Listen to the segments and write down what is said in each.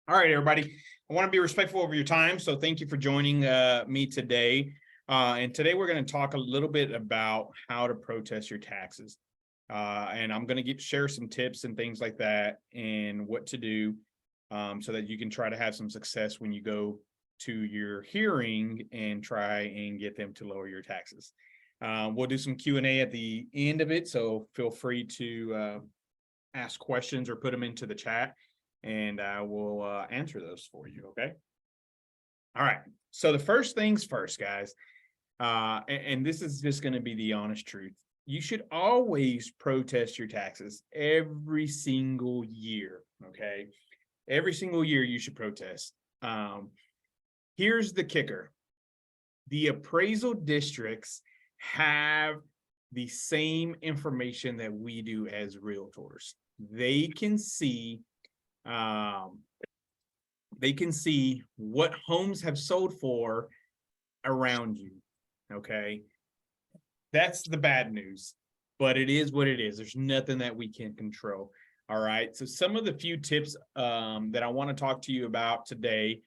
All right, everybody. I want to be respectful of your time, so thank you for joining me today. And today we're going to talk a little bit about how to protest your taxes. And I'm going to share some tips and things like that and what to do so that you can try to have some success when you go to your hearing and try and get them to lower your taxes. We'll do some Q&A at the end of it, so feel free to ask questions or put them into the chat, and I will answer those for you, okay? All right, so the first things first, guys, and this is just going to be the honest truth. You should always protest your taxes every single year, okay? Every single year you should protest. Here's the kicker. The appraisal districts have the same information that we do as realtors. They can see what homes have sold for around you. Okay. That's the bad news, but it is what it is. There's nothing that we can control. All right. So some of the few tips that I want to talk to you about today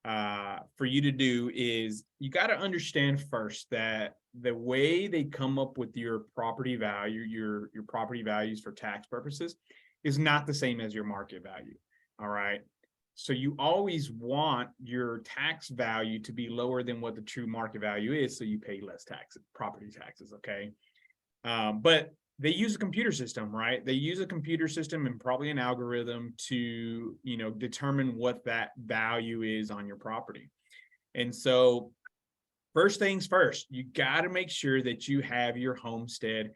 for you to do is you got to understand first that the way they come up with your property value, your property values for tax purposes is not the same as your market value. All right. So you always want your tax value to be lower than what the true market value is, so you pay less taxes, property taxes, okay? But they use a computer system, right? They use a computer system and probably an algorithm to, determine what that value is on your property. And so first things first, you got to make sure that you have your homestead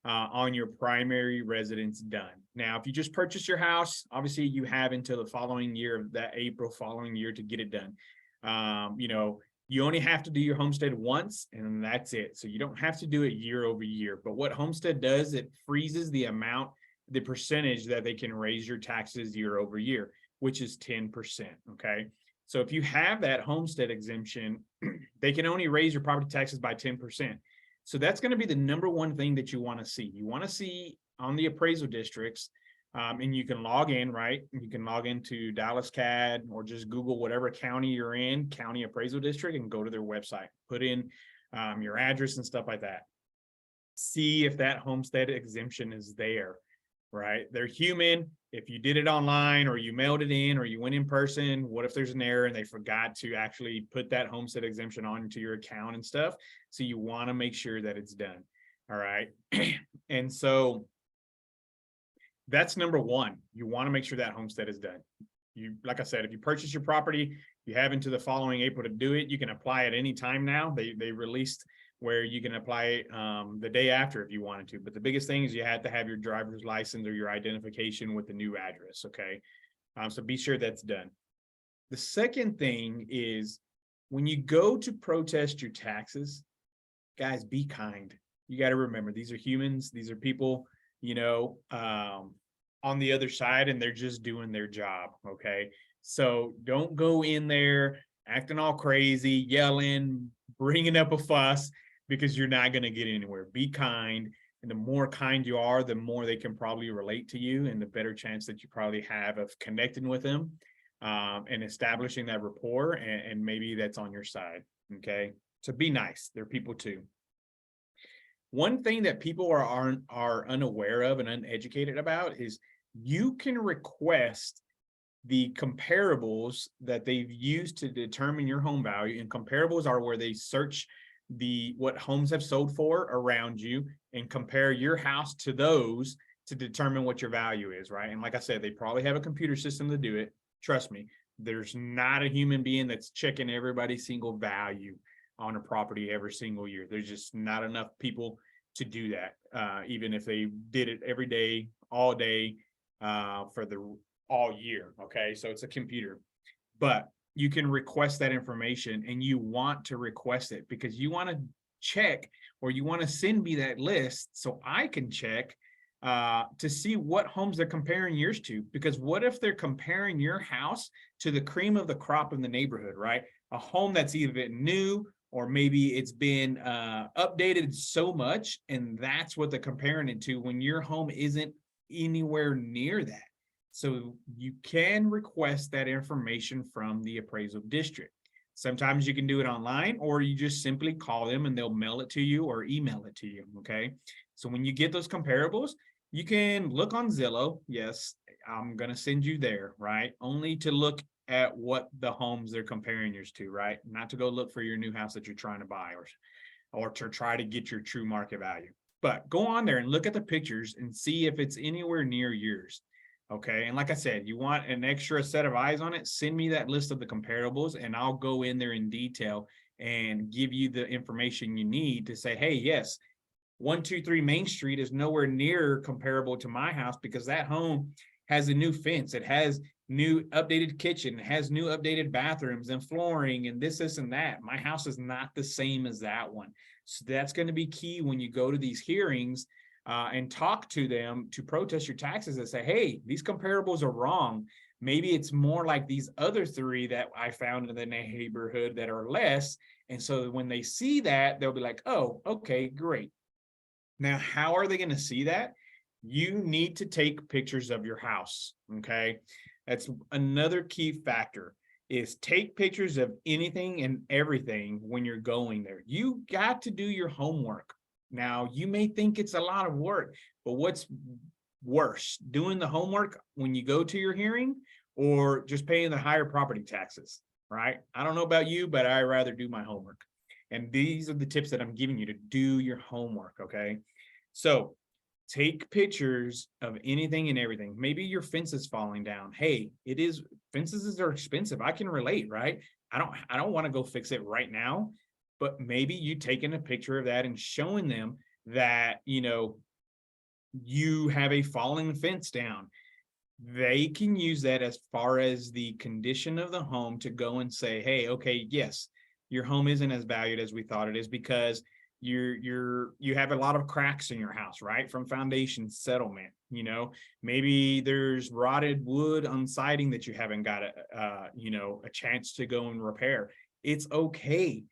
on your primary residence done. Now, if you just purchase your house, obviously you have until the following year, that April following year, to get it done. You only have to do your homestead once and that's it. So you don't have to do it year over year. But what homestead does, it freezes the percentage that they can raise your taxes year over year, which is 10%. Okay. So if you have that homestead exemption, they can only raise your property taxes by 10%. So that's going to be the number one thing that you want to see. You want to see on the appraisal districts, and you can log in, right? You can log into Dallas CAD or just Google whatever county you're in, county appraisal district, and go to their website. Put in your address and stuff like that. See if that homestead exemption is there, right? They're human. If you did it online or you mailed it in or you went in person, what if there's an error and they forgot to actually put that homestead exemption onto your account and stuff? So you want to make sure that it's done. All right. And so that's number one. You want to make sure that homestead is done. Like I said, if you purchase your property, you have until the following April to do it. You can apply at any time now. They released where you can apply the day after if you wanted to. But the biggest thing is you have to have your driver's license or your identification with the new address, okay? So be sure that's done. The second thing is when you go to protest your taxes, guys, be kind. You got to remember, these are humans. These are people, on the other side, and they're just doing their job, okay? So don't go in there acting all crazy, yelling, bringing up a fuss, because you're not going to get anywhere. Be kind. And the more kind you are, the more they can probably relate to you, and the better chance that you probably have of connecting with them and establishing that rapport, and maybe that's on your side, okay? So be nice. They're people too. One thing that people are unaware of and uneducated about is you can request the comparables that they've used to determine your home value. And comparables are where they search what homes have sold for around you and compare your house to those to determine what your value is, right? And like I said, they probably have a computer system to do it. Trust me, there's not a human being that's checking everybody's single value on a property every single year. There's just not enough people to do that, even if they did it every day, all day, for all year. Okay, so it's a computer, but you can request that information, and you want to request it because you want to check, or you want to send me that list so I can check to see what homes they're comparing yours to. Because what if they're comparing your house to the cream of the crop in the neighborhood, right? A home that's either new or maybe it's been updated so much, and that's what they're comparing it to, when your home isn't anywhere near that. So you can request that information from the appraisal district. Sometimes you can do it online, or you just simply call them and they'll mail it to you or email it to you. Okay. So when you get those comparables, you can look on Zillow. Yes, I'm going to send you there, right? Only to look at what the homes they're comparing yours to, right? Not to go look for your new house that you're trying to buy, or to try to get your true market value. But go on there and look at the pictures and see if it's anywhere near yours. Okay. And like I said, you want an extra set of eyes on it, send me that list of the comparables and I'll go in there in detail and give you the information you need to say, hey, yes, 123 Main Street is nowhere near comparable to my house because that home has a new fence. It has new updated kitchen, it has new updated bathrooms and flooring and this and that. My house is not the same as that one. So that's going to be key when you go to these hearings and talk to them to protest your taxes and say, hey, these comparables are wrong. Maybe it's more like these other three that I found in the neighborhood that are less. And so when they see that, they'll be like, oh, okay, great. Now, how are they going to see that? You need to take pictures of your house. Okay. That's another key factor, is take pictures of anything and everything when you're going there. You got to do your homework. Now, you may think it's a lot of work, but what's worse, doing the homework when you go to your hearing or just paying the higher property taxes, right? I don't know about you, but I rather do my homework. And these are the tips that I'm giving you to do your homework, okay? So take pictures of anything and everything. Maybe your fence is falling down. Hey, fences are expensive. I can relate, right? I don't want to go fix it right now, but maybe you taking a picture of that and showing them that, you have a falling fence down. They can use that as far as the condition of the home to go and say, hey, okay, yes, your home isn't as valued as we thought it is because you have a lot of cracks in your house, right? From foundation settlement, maybe there's rotted wood on siding that you haven't got a chance to go and repair. It's okay.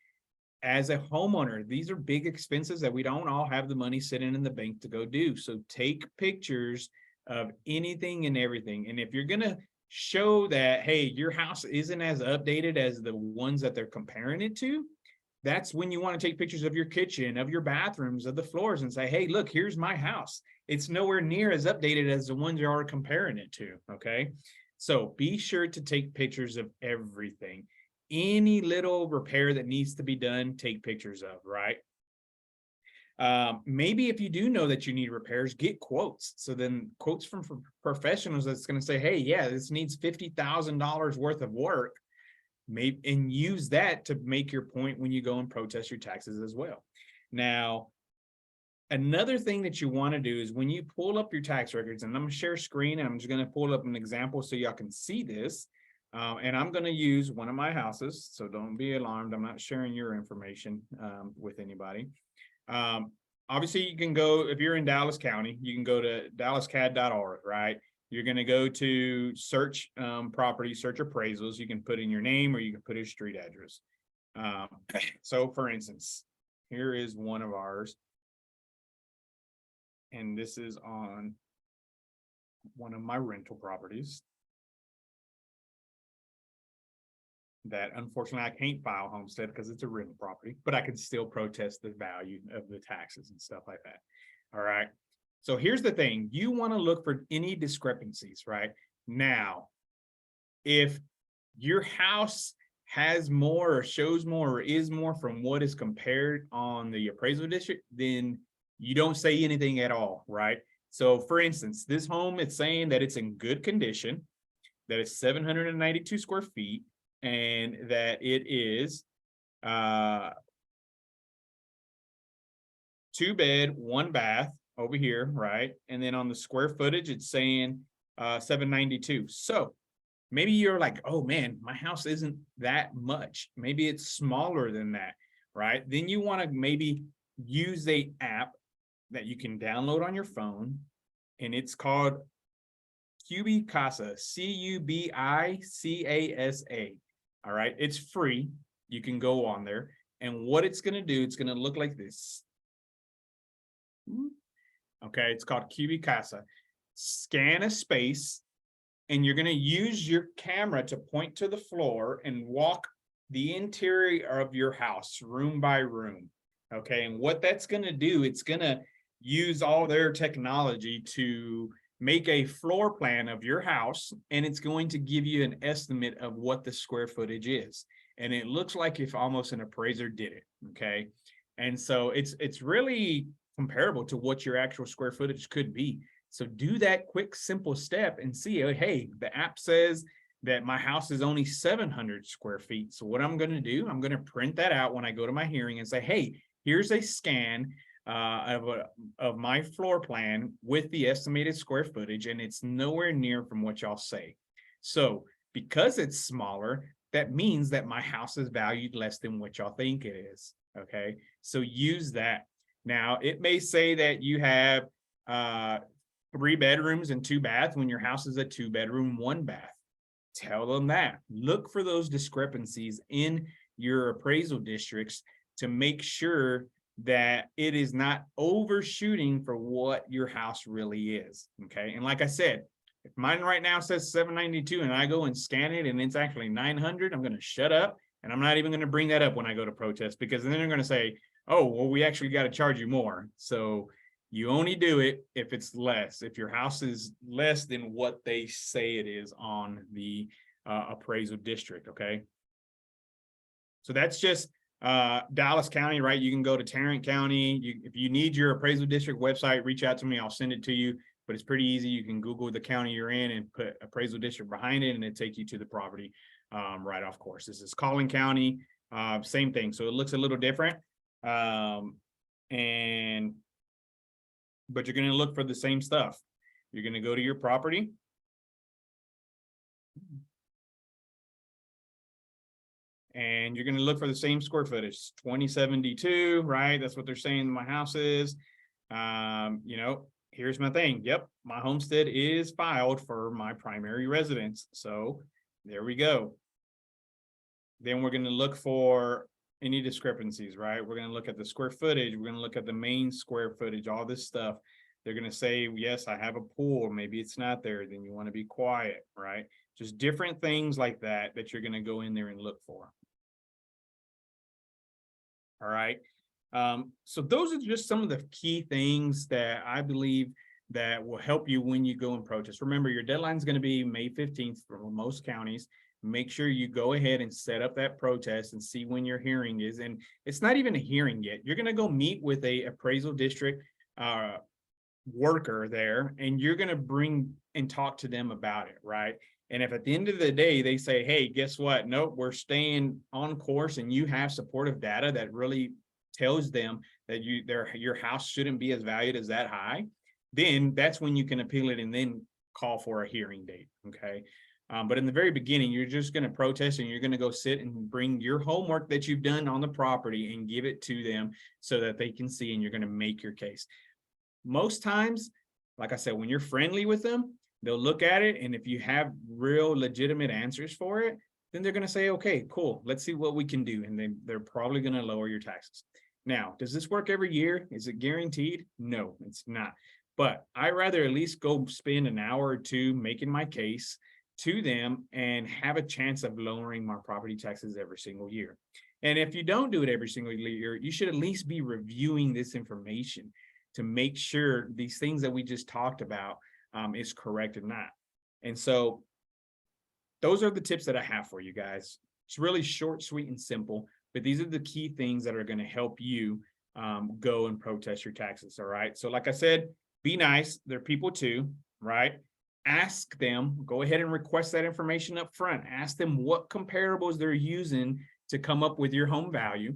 As a homeowner, these are big expenses that we don't all have the money sitting in the bank to go do. So take pictures of anything and everything. And if you're going to show that, hey, your house isn't as updated as the ones that they're comparing it to, that's when you want to take pictures of your kitchen, of your bathrooms, of the floors and say, hey, look, here's my house. It's nowhere near as updated as the ones you are comparing it to. Okay. So be sure to take pictures of everything. Any little repair that needs to be done, take pictures of, right? Maybe if you do know that you need repairs, get quotes. So then quotes from professionals that's going to say, hey, yeah, this needs $50,000 worth of work. Maybe, and use that to make your point when you go and protest your taxes as well. Now, another thing that you want to do is when you pull up your tax records, and I'm going to share screen and I'm just going to pull up an example so y'all can see this. And I'm going to use one of my houses, so don't be alarmed. I'm not sharing your information with anybody. Obviously, you can go, if you're in Dallas County, you can go to dallascad.org, right? You're going to go to search property, search appraisals. You can put in your name or you can put a street address. So, for instance, here is one of ours. And this is on one of my rental properties that unfortunately I can't file homestead because it's a rental property, but I can still protest the value of the taxes and stuff like that. All right. So here's the thing. You want to look for any discrepancies, right? Now, if your house has more or shows more or is more from what is compared on the appraisal district, then you don't say anything at all, right? So for instance, this home, it's saying that it's in good condition, that it's 792 square feet, and that it is 2 bed, 1 bath over here, right? And then on the square footage, it's saying 792. So maybe you're like, oh man, my house isn't that much. Maybe it's smaller than that, right? Then you want to maybe use a app that you can download on your phone, and it's called Cubicasa, Cubicasa. All right, it's free. You can go on there, and what it's going to do, it's going to look like this. Okay, it's called Cubicasa. Scan a space, and you're going to use your camera to point to the floor and walk the interior of your house, room by room. Okay, and what that's going to do, it's going to use all their technology to make a floor plan of your house, and it's going to give you an estimate of what the square footage is. And it looks like if almost an appraiser did it. Okay, and so it's really comparable to what your actual square footage could be. So do that quick, simple step and see, hey, the app says that my house is only 700 square feet. So what I'm going to do, I'm going to print that out when I go to my hearing and say, hey, here's a scan of my floor plan with the estimated square footage, and it's nowhere near from what y'all say. So because it's smaller, that means that my house is valued less than what y'all think it is. Okay, so use that. Now, it may say that you have 3 bedrooms and 2 baths when your house is a 2-bedroom, 1 bath. Tell them that. Look for those discrepancies in your appraisal districts to make sure that it is not overshooting for what your house really is. Okay, and like I said, if mine right now says 792 and I go and scan it and it's actually 900, I'm going to shut up, and I'm not even going to bring that up when I go to protest, because then they're going to say, oh, well, we actually got to charge you more. So you only do it if it's less, if your house is less than what they say it is on the appraisal district. Okay, so that's just Dallas County, right? You can go to Tarrant County. If you need your appraisal district website, reach out to me. I'll send it to you, but it's pretty easy. You can Google the county you're in and put appraisal district behind it, and it take you to the property right off course. This is Collin County, same thing. So it looks a little different. But you're going to look for the same stuff. You're going to go to your property. And you're going to look for the same square footage, 2072, right? That's what they're saying my house is. You know, here's my thing. Yep, my homestead is filed for my primary residence. So there we go. Then we're going to look for any discrepancies, right? We're going to look at the square footage. We're going to look at the main square footage, all this stuff. They're going to say, yes, I have a pool. Maybe it's not there. Then you want to be quiet, right? Just different things like that that you're going to go in there and look for. All right. So those are just some of the key things that I believe that will help you when you go and protest. Remember, your deadline is going to be May 15th for most counties. Make sure you go ahead and set up that protest and see when your hearing is. And it's not even a hearing yet. You're going to go meet with a appraisal district worker there, and you're going to bring and talk to them about it, right? And if at the end of the day, they say, hey, guess what? Nope, we're staying on course, and you have supportive data that really tells them that your house shouldn't be as valued as that high, then that's when you can appeal it and then call for a hearing date, okay? But in the very beginning, you're just going to protest, and you're going to go sit and bring your homework that you've done on the property and give it to them so that they can see, and you're going to make your case. Most times, like I said, when you're friendly with them, they'll look at it, and if you have real legitimate answers for it, then they're going to say, okay, cool, let's see what we can do. And then they're probably going to lower your taxes. Now, does this work every year? Is it guaranteed? No, it's not. But I'd rather at least go spend an hour or two making my case to them and have a chance of lowering my property taxes every single year. And if you don't do it every single year, you should at least be reviewing this information to make sure these things that we just talked about is correct or not. And so those are the tips that I have for you guys. It's really short, sweet, and simple, but these are the key things that are going to help you go and protest your taxes. All right. So like I said, be nice. They're people too, right? Ask them, go ahead and request that information up front. Ask them what comparables they're using to come up with your home value.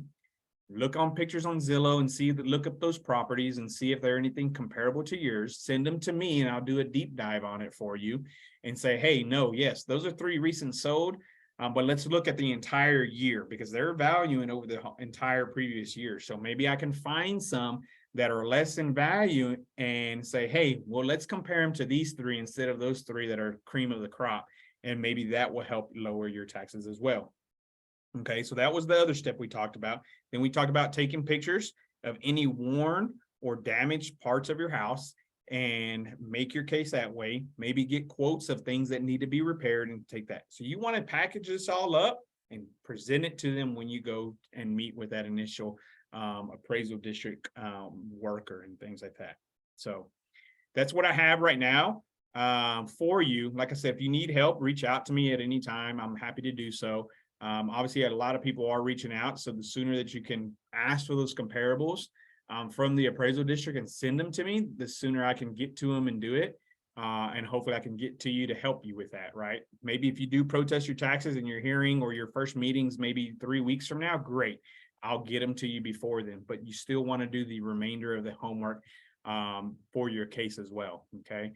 Look on pictures on Zillow and look up those properties and see if they're anything comparable to yours. Send them to me and I'll do a deep dive on it for you and say, hey, no, yes, those are 3 recent sold, but let's look at the entire year because they're valuing over the entire previous year. So maybe I can find some that are less in value and say, hey, well, let's compare them to these 3 instead of those 3 that are cream of the crop. And maybe that will help lower your taxes as well. Okay, so that was the other step we talked about. Then we talked about taking pictures of any worn or damaged parts of your house and make your case that way. Maybe get quotes of things that need to be repaired and take that. So you want to package this all up and present it to them when you go and meet with that initial appraisal district worker and things like that. So that's what I have right now for you. Like I said, if you need help, reach out to me at any time. I'm happy to do so. Obviously, a lot of people are reaching out. So the sooner that you can ask for those comparables from the appraisal district and send them to me, the sooner I can get to them and do it. And hopefully I can get to you to help you with that, right? Maybe if you do protest your taxes and your hearing or your first meetings, maybe 3 weeks from now, great. I'll get them to you before then, but you still want to do the remainder of the homework for your case as well, okay?